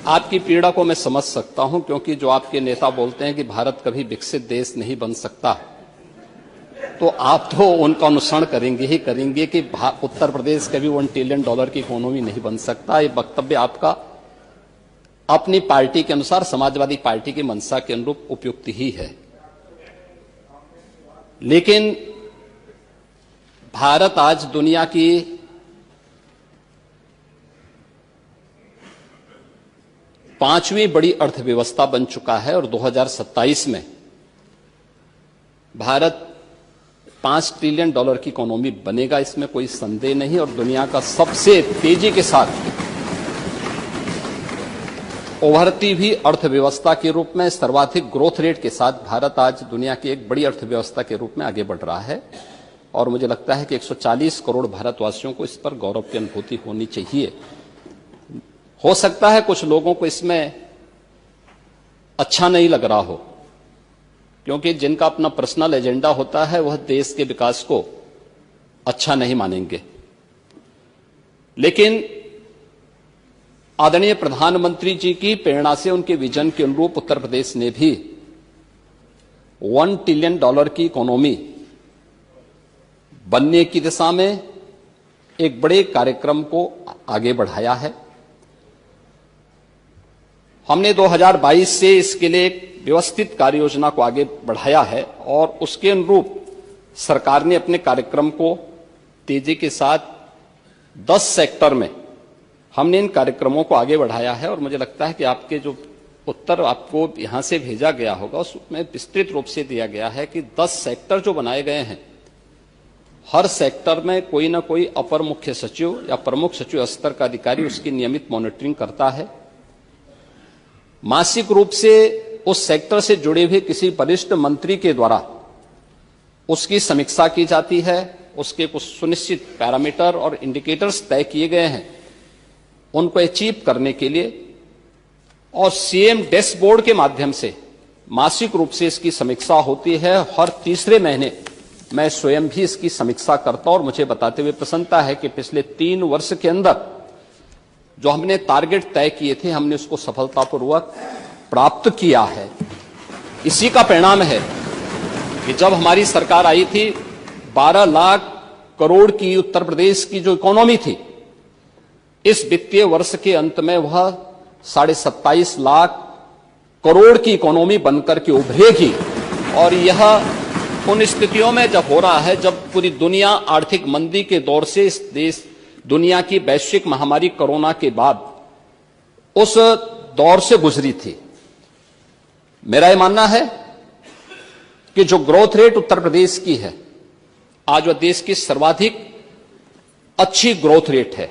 आपकी पीड़ा को मैं समझ सकता हूं, क्योंकि जो आपके नेता बोलते हैं कि भारत कभी विकसित देश नहीं बन सकता, तो आप तो उनका अनुसरण करेंगे ही करेंगे कि उत्तर प्रदेश कभी $1 ट्रिलियन की इकोनॉमी नहीं बन सकता। ये वक्तव्य आपका अपनी पार्टी के अनुसार, समाजवादी पार्टी की मंशा के अनुरूप उपयुक्त ही है। लेकिन भारत आज दुनिया की पांचवी बड़ी अर्थव्यवस्था बन चुका है और 2027 में भारत $5 ट्रिलियन की इकोनॉमी बनेगा, इसमें कोई संदेह नहीं। और दुनिया का सबसे तेजी के साथ उभरती हुई अर्थव्यवस्था के रूप में, सर्वाधिक ग्रोथ रेट के साथ भारत आज दुनिया की एक बड़ी अर्थव्यवस्था के रूप में आगे बढ़ रहा है। और मुझे लगता है कि 140 करोड़ भारतवासियों को इस पर गौरव की अनुभूति होनी चाहिए। हो सकता है कुछ लोगों को इसमें अच्छा नहीं लग रहा हो, क्योंकि जिनका अपना पर्सनल एजेंडा होता है वह देश के विकास को अच्छा नहीं मानेंगे। लेकिन आदरणीय प्रधानमंत्री जी की प्रेरणा से, उनके विजन के अनुरूप उत्तर प्रदेश ने भी $1 ट्रिलियन की इकोनॉमी बनने की दिशा में एक बड़े कार्यक्रम को आगे बढ़ाया है। हमने 2022 से इसके लिए एक व्यवस्थित कार्य योजना को आगे बढ़ाया है और उसके अनुरूप सरकार ने अपने कार्यक्रम को तेजी के साथ 10 सेक्टर में हमने इन कार्यक्रमों को आगे बढ़ाया है। और मुझे लगता है कि आपके जो उत्तर आपको यहां से भेजा गया होगा उसमें विस्तृत रूप से दिया गया है कि 10 सेक्टर जो बनाए गए हैं, हर सेक्टर में कोई ना कोई अपर मुख्य सचिव या प्रमुख सचिव स्तर का अधिकारी उसकी नियमित मॉनिटरिंग करता है। मासिक रूप से उस सेक्टर से जुड़े हुए किसी वरिष्ठ मंत्री के द्वारा उसकी समीक्षा की जाती है। उसके कुछ सुनिश्चित पैरामीटर और इंडिकेटर्स तय किए गए हैं उनको अचीव करने के लिए, और सीएम डैशबोर्ड के माध्यम से मासिक रूप से इसकी समीक्षा होती है। हर तीसरे महीने मैं स्वयं भी इसकी समीक्षा करता हूं और मुझे बताते हुए प्रसन्नता है कि पिछले 3 वर्ष के अंदर जो हमने टारगेट तय किए थे, हमने उसको सफलतापूर्वक प्राप्त किया है। इसी का परिणाम है कि जब हमारी सरकार आई थी, 12 लाख करोड़ की उत्तर प्रदेश की जो इकोनॉमी थी, इस वित्तीय वर्ष के अंत में वह 27.5 लाख करोड़ की इकोनॉमी बनकर के उभरेगी। और यह उन स्थितियों में जब हो रहा है जब पूरी दुनिया आर्थिक मंदी के दौर से, इस देश दुनिया की वैश्विक महामारी कोरोना के बाद उस दौर से गुजरी थी। मेरा यह मानना है कि जो ग्रोथ रेट उत्तर प्रदेश की है, आज वह देश की सर्वाधिक अच्छी ग्रोथ रेट है।